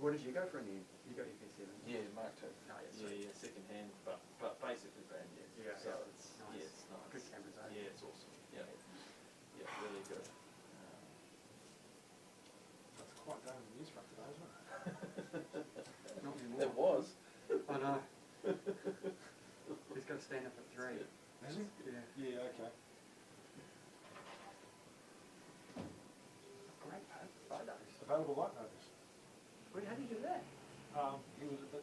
What did you go for in the end? You got your P7? Yeah, Mark too. No, Yeah, second hand, but basically brand new. Yeah, so yeah. it's Nice. yeah, it's nice. Good cameras, eh? Yeah, it's awesome. Yeah, yeah, really good. That's quite down in the news front today, isn't it? Not anymore. It was. I know. He's got to stand up at 3. Has he? Yeah. Yeah, okay. Great photos. Available light notice. How do you do that?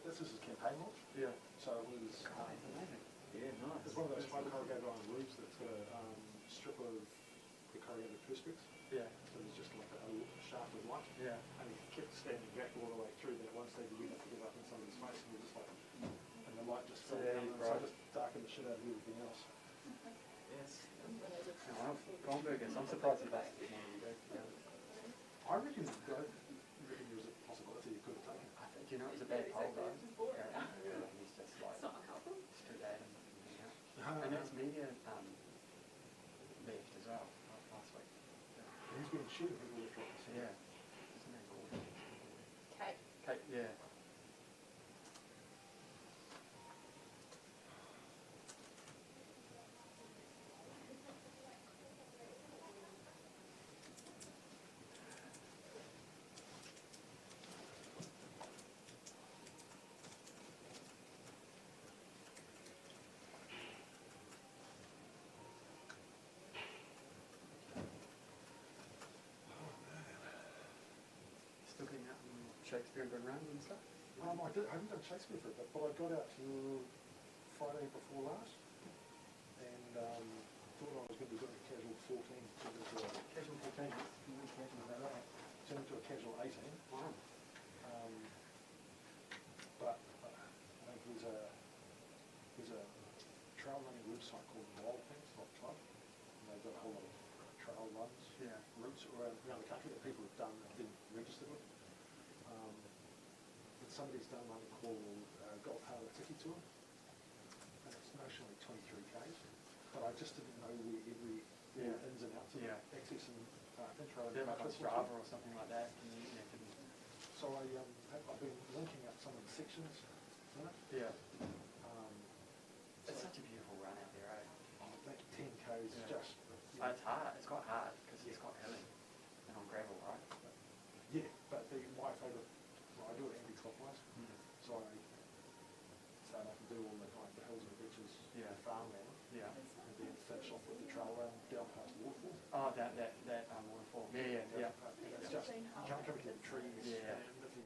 This is his campaign launch. Yeah. So it was. God, amazing. Yeah, nice. It's one of those high corrugated iron roofs that's got a strip of the corrugated perspex. Yeah. So there's just like a shaft of light. Yeah. And he kept standing back all the way through that one stage he went to give up in somebody's face and he was just like, and the light just fell down and so just darkened the shit out of everything else. Yes. Gomburgers, I'm surprised about it. I reckon there was a possibility he could have taken. I think, you know, it was a bad poll though. He's just like, stood at him. And it's media left as well, last week. And he's been shooting people left, right, and centre. Yeah. Isn't that cool? Kate. Kate, yeah. Still getting out in Shakespeare and good runs and stuff? I haven't done Shakespeare for a bit, but I got out to Friday before last and thought I was going to be doing a casual 14. Casual 14, casual about that. Turned into a casual 18. Wow. But I think there's a trail running website called Club, and they've got a whole lot of trail runs, routes around the country that people have done and been registered with. And somebody's done one called Golf Harbour Tiki Tour, and it's notionally 23 k's, but I just didn't know where every ins and outs of access and intro and Like on Strava or something like that. So I've been linking up some of the sections in it. Yeah. It's So such a beautiful run out there, eh? that 10 k's is just. It's hard. It's quite hard because it's quite hilly and on gravel, right? Yeah, but my favourite, I do it anti-clockwise, so I start up and do all the hills and beaches, farmland, Yeah. and then finish off with the trail run down past waterfall. Oh, that waterfall. Yeah. It's just, you can't come into the trees. Yeah. And if you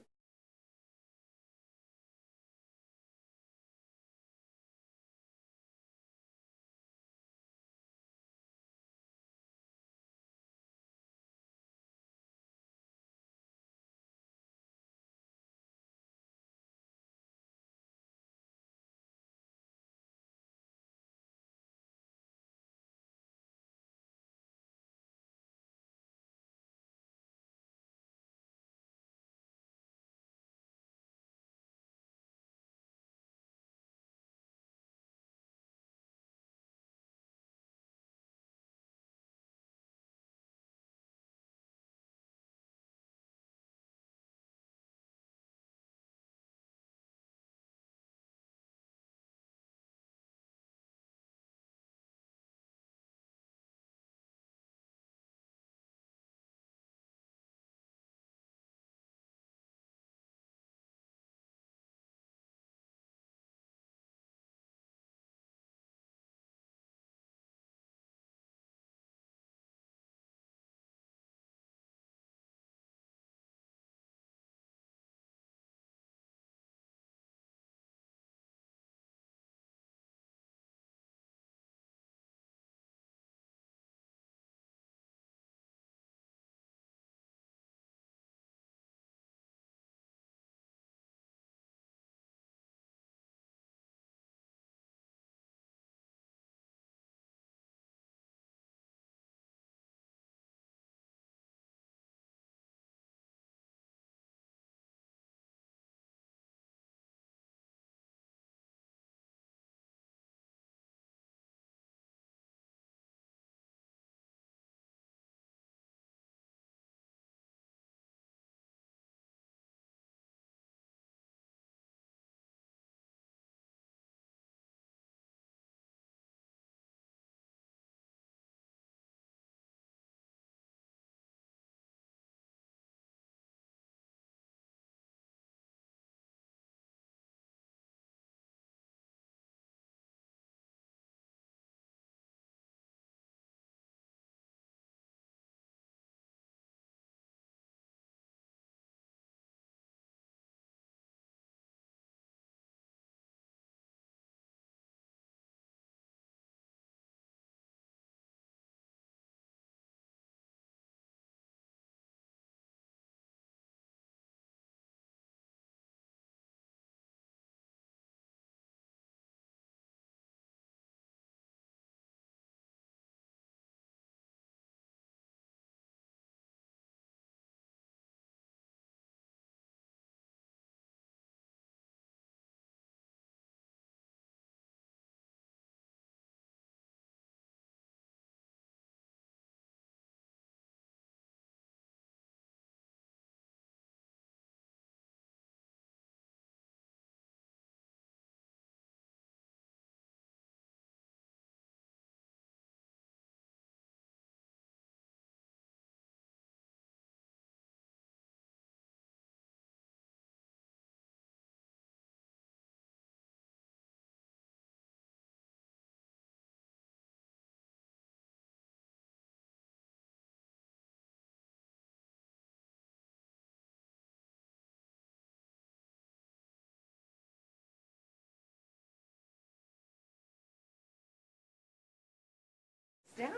down.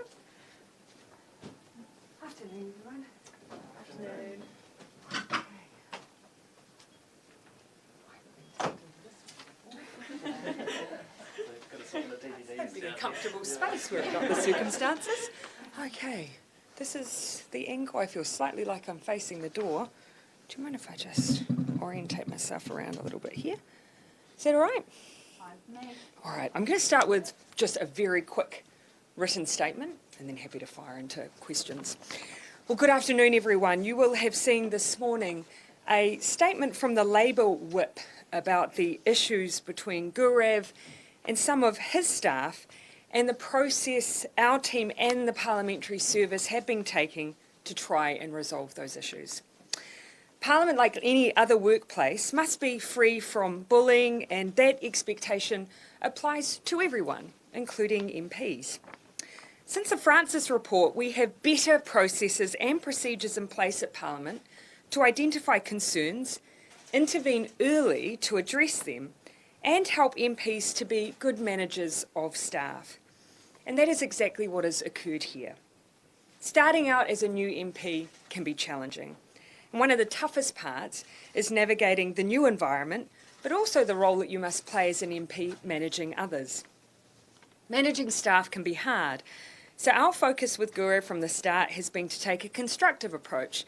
Afternoon, everyone. Afternoon. It's been a comfortable space where I've got the circumstances. Okay, this is the angle. I feel slightly like I'm facing the door. Do you mind if I just orientate myself around a little bit here? Is that all right? All right, I'm going to start with just a very quick written statement and then happy to fire into questions. Well, good afternoon, everyone. You will have seen this morning a statement from the Labour whip about the issues between Gaurav and some of his staff and the process our team and the parliamentary service have been taking to try and resolve those issues. Parliament, like any other workplace, must be free from bullying, and that expectation applies to everyone, including MPs. Since the Francis report, we have better processes and procedures in place at Parliament to identify concerns, intervene early to address them, and help MPs to be good managers of staff. And that is exactly what has occurred here. Starting out as a new MP can be challenging. And one of the toughest parts is navigating the new environment, but also the role that you must play as an MP managing others. Managing staff can be hard, so our focus with Gaurav from the start has been to take a constructive approach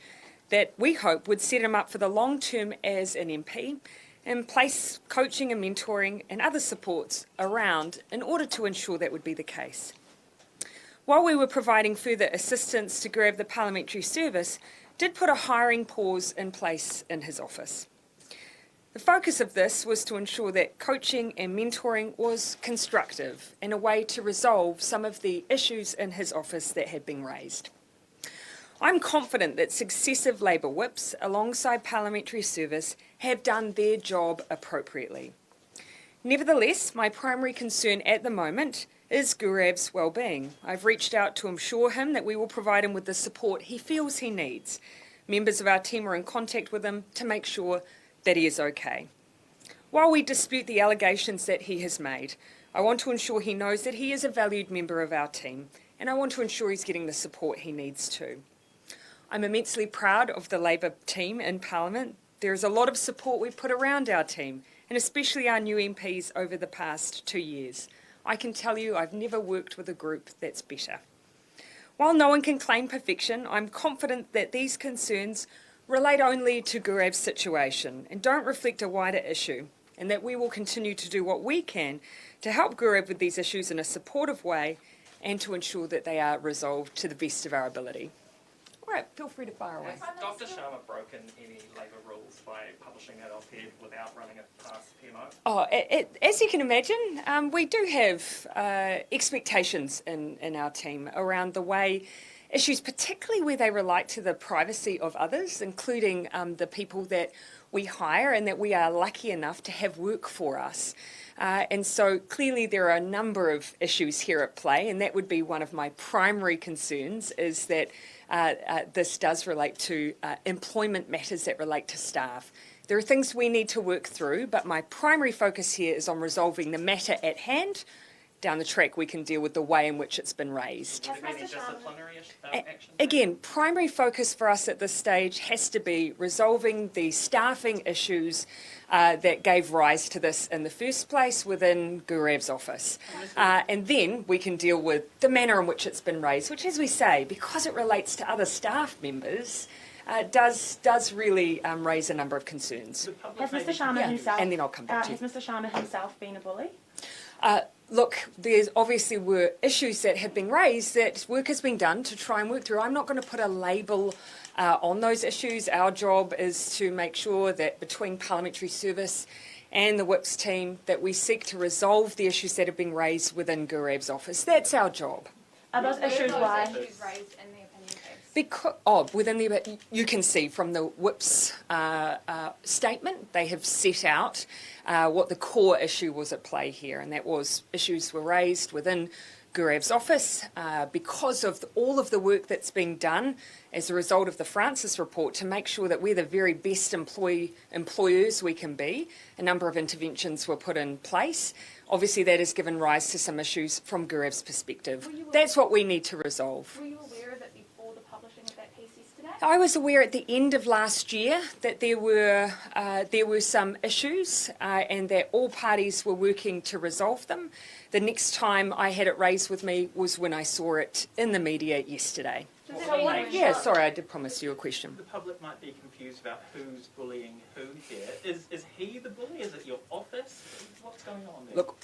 that we hope would set him up for the long term as an MP and place coaching and mentoring and other supports around in order to ensure that would be the case. While we were providing further assistance to Gaurav, the parliamentary service did put a hiring pause in place in his office. The focus of this was to ensure that coaching and mentoring was constructive and a way to resolve some of the issues in his office that had been raised. I'm confident that successive Labour whips alongside parliamentary service have done their job appropriately. Nevertheless, my primary concern at the moment is Gaurav's well-being. I've reached out to assure him that we will provide him with the support he feels he needs. Members of our team are in contact with him to make sure that he is okay. While we dispute the allegations that he has made, I want to ensure he knows that he is a valued member of our team, and I want to ensure he's getting the support he needs too. I'm immensely proud of the Labour team in Parliament. There is a lot of support we've put around our team, and especially our new MPs over the past 2 years. I can tell you I've never worked with a group that's better. While no one can claim perfection, I'm confident that these concerns relate only to Gaurav's situation and don't reflect a wider issue, and that we will continue to do what we can to help Gaurav with these issues in a supportive way and to ensure that they are resolved to the best of our ability. All right, feel free to fire away. Has Dr. Sharma broken any Labour rules by publishing that op-ed without running it past PMO? Oh, as you can imagine, we do have expectations in our team around the way issues, particularly where they relate to the privacy of others, including the people that we hire and that we are lucky enough to have work for us. And so clearly there are a number of issues here at play, and that would be one of my primary concerns, is that this does relate to employment matters that relate to staff. There are things we need to work through, but my primary focus here is on resolving the matter at hand. Down the track, we can deal with the way in which it's been raised. Do you mean any disciplinary action? Again, primary focus for us at this stage has to be resolving the staffing issues that gave rise to this in the first place within Gaurav's office. And then we can deal with the manner in which it's been raised, which, as we say, because it relates to other staff members, does really raise a number of concerns. Has Mr. Sharma himself, and then I'll come back to you. Has Mr. Sharma himself been a bully? Look, there's obviously were issues that have been raised that work has been done to try and work through. I'm not going to put a label on those issues. Our job is to make sure that between parliamentary service and the WIPS team that we seek to resolve the issues that have been raised within Gaurav's office. That's our job. Are those issues why? Issues raised in the opinion case? Because, within the, you can see from the WIPS statement, they have set out what the core issue was at play here, and that was issues were raised within Gurev's office because of all of the work that's being done as a result of the Francis report to make sure that we're the very best employers we can be. A number of interventions were put in place. Obviously, that has given rise to some issues from Gurev's perspective. That's what we need to resolve. Were you aware of it before the publishing of that piece yesterday? I was aware at the end of last year that there were some issues and that all parties were working to resolve them. The next time I had it raised with me was when I saw it in the media yesterday. Yeah, sorry, I did promise you a question. The public might be confused about who's bullying who here. Is he the bully? Is it your office? What's going on there? Look,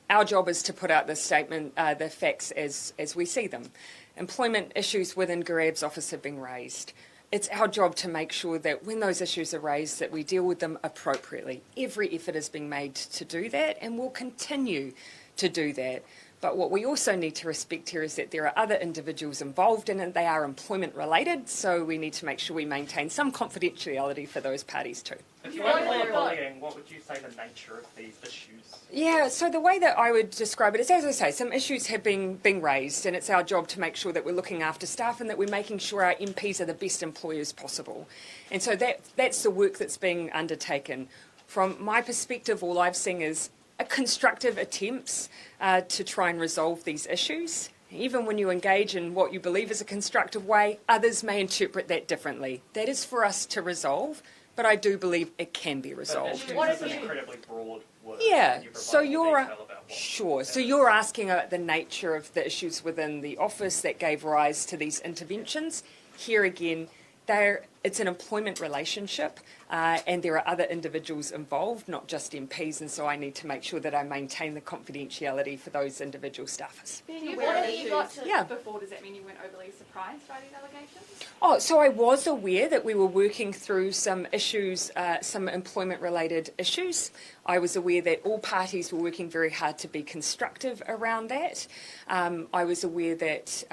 our job is to put out the statement, the facts as we see them. Employment issues within Gurev's office have been raised. It's our job to make sure that when those issues are raised that we deal with them appropriately. Every effort is being made to do that and will continue to do that. But what we also need to respect here is that there are other individuals involved in it. They are employment related, so we need to make sure we maintain some confidentiality for those parties too. If you weren't bullying, what would you say the nature of these issues? Yeah, so the way that I would describe it is, as I say, some issues have been raised, and it's our job to make sure that we're looking after staff and that we're making sure our MPs are the best employers possible. And so that's the work that's being undertaken. From my perspective, all I've seen is a constructive attempts to try and resolve these issues. Even when you engage in what you believe is a constructive way, others may interpret that differently. That is for us to resolve, but I do believe it can be resolved. What is an incredibly broad word? Yeah, so you're sure. So you're asking about the nature of the issues within the office that gave rise to these interventions. Here again, it's an employment relationship and there are other individuals involved, not just MPs, and so I need to make sure that I maintain the confidentiality for those individual staffers. Before, does that mean you weren't overly surprised by these allegations? Oh, so I was aware that we were working through some issues, some employment-related issues. I was aware that all parties were working very hard to be constructive around that. I was aware that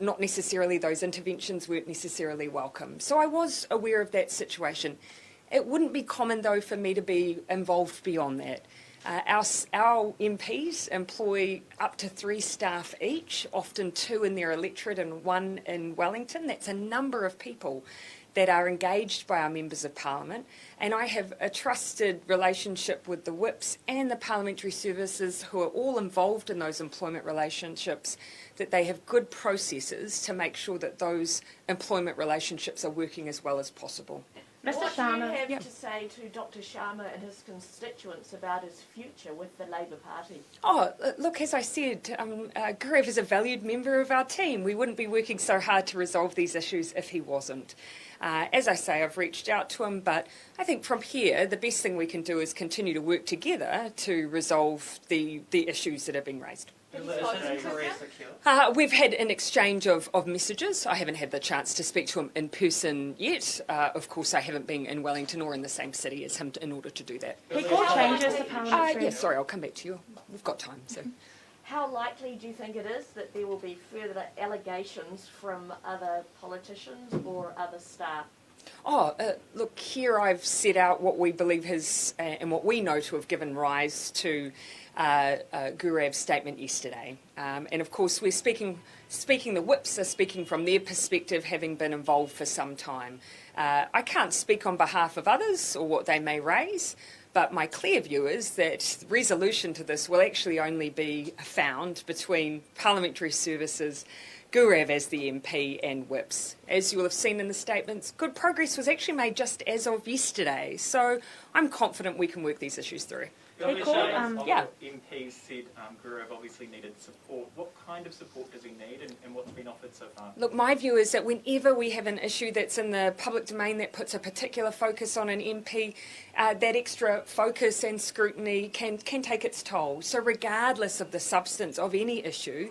not necessarily those interventions weren't necessarily welcome. So I was aware of that situation. It wouldn't be common, though, for me to be involved beyond that. Our MPs employ up to 3 staff each, often 2 in their electorate and 1 in Wellington. That's a number of people that are engaged by our members of parliament, and I have a trusted relationship with the whips and the parliamentary services who are all involved in those employment relationships, that they have good processes to make sure that those employment relationships are working as well as possible. Mr. What Sharma. do you have to say to Dr. Sharma and his constituents about his future with the Labour Party? Oh, look, as I said, Gurev is a valued member of our team. We wouldn't be working so hard to resolve these issues if he wasn't. As I say, I've reached out to him, but I think from here, the best thing we can do is continue to work together to resolve the issues that are being raised. We've had an exchange of messages. I haven't had the chance to speak to him in person yet. Of course, I haven't been in Wellington or in the same city as him in order to do that. He called changes to parliamentary. Yes, sorry, I'll come back to you. We've got time, so. How likely do you think it is that there will be further allegations from other politicians or other staff? Look, here I've set out what we believe has and what we know to have given rise to Gurev's statement yesterday. And of course, we're speaking, the whips are speaking from their perspective, having been involved for some time. I can't speak on behalf of others or what they may raise, but my clear view is that resolution to this will actually only be found between parliamentary services, Gurev as the MP and whips. As you will have seen in the statements, good progress was actually made just as of yesterday, so I'm confident we can work these issues through. MPs said Gurev obviously needed support. What kind of support does he need and what's been offered so far? Look, my view is that whenever we have an issue that's in the public domain that puts a particular focus on an MP, that extra focus and scrutiny can take its toll. So regardless of the substance of any issue,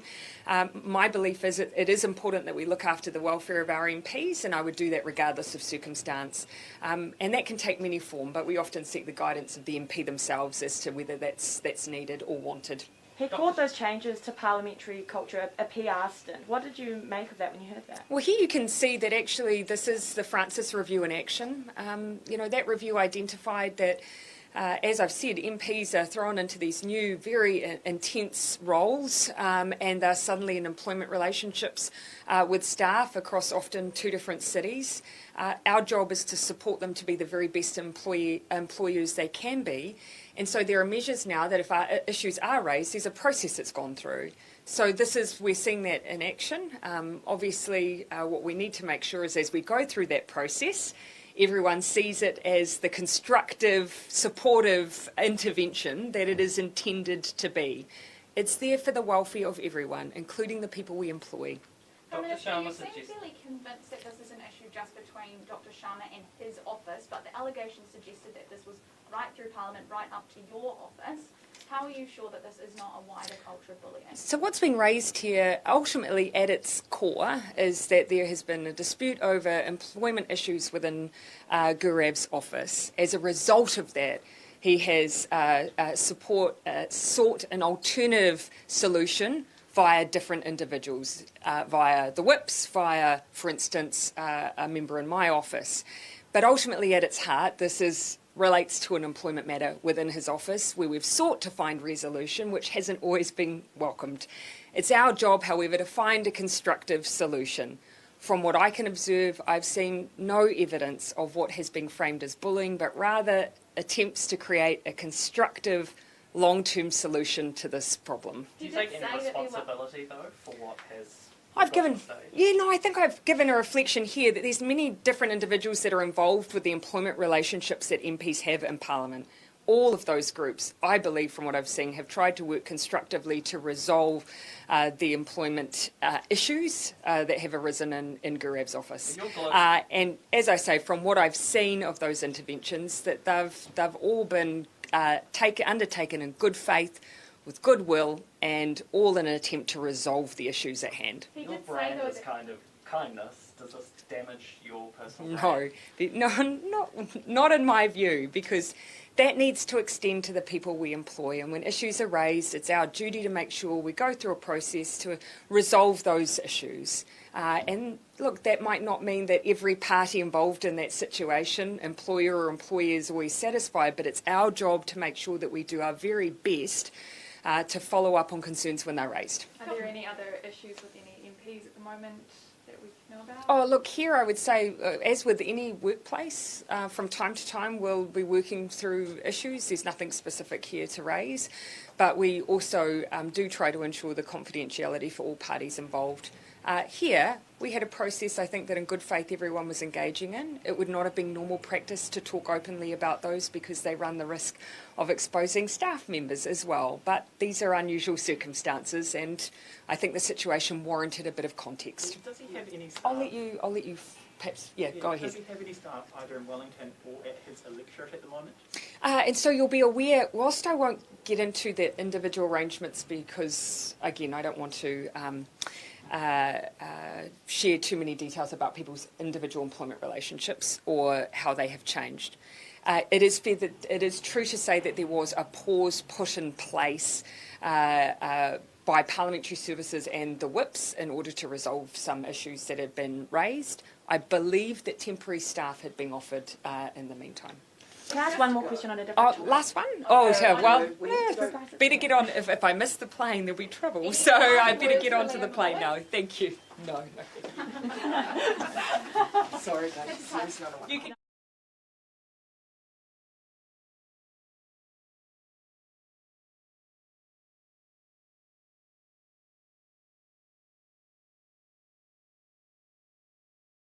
my belief is that it is important that we look after the welfare of our MPs, and I would do that regardless of circumstance. And that can take many forms, but we often seek the guidance of the MP themselves as to whether that's needed or wanted. He called those changes to parliamentary culture a PR stint. What did you make of that when you heard that? Well, here you can see that actually this is the Francis Review in action. That review identified that as I've said, MPs are thrown into these new, very intense roles, and they're suddenly in employment relationships with staff across often 2 different cities. Our job is to support them to be the very best employers they can be. And so there are measures now that if our issues are raised, there's a process that's gone through. So we're seeing that in action. Obviously, what we need to make sure is as we go through that process, everyone sees it as the constructive, supportive intervention that it is intended to be. It's there for the welfare of everyone, including the people we employ. Minister, you seem fairly convinced that this is an issue just between Dr. Sharma and his office, but the allegation suggested that this was right through Parliament, right up to your office. How are you sure that this is not a wider culture of bullying? So what's been raised here, ultimately at its core, is that there has been a dispute over employment issues within Gaurav's office. As a result of that, he has sought an alternative solution via different individuals, via the whips, via, for instance, a member in my office. But ultimately at its heart, this relates to an employment matter within his office where we've sought to find resolution, which hasn't always been welcomed. It's our job, however, to find a constructive solution. From what I can observe, I've seen no evidence of what has been framed as bullying, but rather attempts to create a constructive long-term solution to this problem. Do you take any responsibility, though, for what has... I think I've given a reflection here that there's many different individuals that are involved with the employment relationships that MPs have in Parliament. All of those groups, I believe from what I've seen, have tried to work constructively to resolve the employment issues that have arisen in Gaurav's office. And as I say, from what I've seen of those interventions, that they've all been undertaken in good faith, with goodwill, and all in an attempt to resolve the issues at hand. Your brand is kind of kindness. Does this damage your personal brand? No, not in my view, because that needs to extend to the people we employ. And when issues are raised, it's our duty to make sure we go through a process to resolve those issues. And look, that might not mean that every party involved in that situation, employer or employee, is always satisfied, but it's our job to make sure that we do our very best to follow up on concerns when they're raised. Are there any other issues with any MPs at the moment that we know about? Oh, look, here I would say, as with any workplace, from time to time we'll be working through issues. There's nothing specific here to raise, but we also do try to ensure the confidentiality for all parties involved. Here, we had a process, I think, that in good faith everyone was engaging in. It would not have been normal practice to talk openly about those because they run the risk of exposing staff members as well. But these are unusual circumstances, and I think the situation warranted a bit of context. Does he have any staff? I'll let you perhaps, go ahead. Does he have any staff either in Wellington or at his electorate at the moment? And so you'll be aware, whilst I won't get into the individual arrangements because, again, I don't want to share too many details about people's individual employment relationships or how they have changed. It is true to say that there was a pause put in place by Parliamentary Services and the whips in order to resolve some issues that had been raised. I believe that temporary staff had been offered in the meantime. Can I ask one more question on a different topic? Last one? Better get on. If I miss the plane, there'll be trouble. So I better get onto the plane now. Thank you. No. Sorry, guys.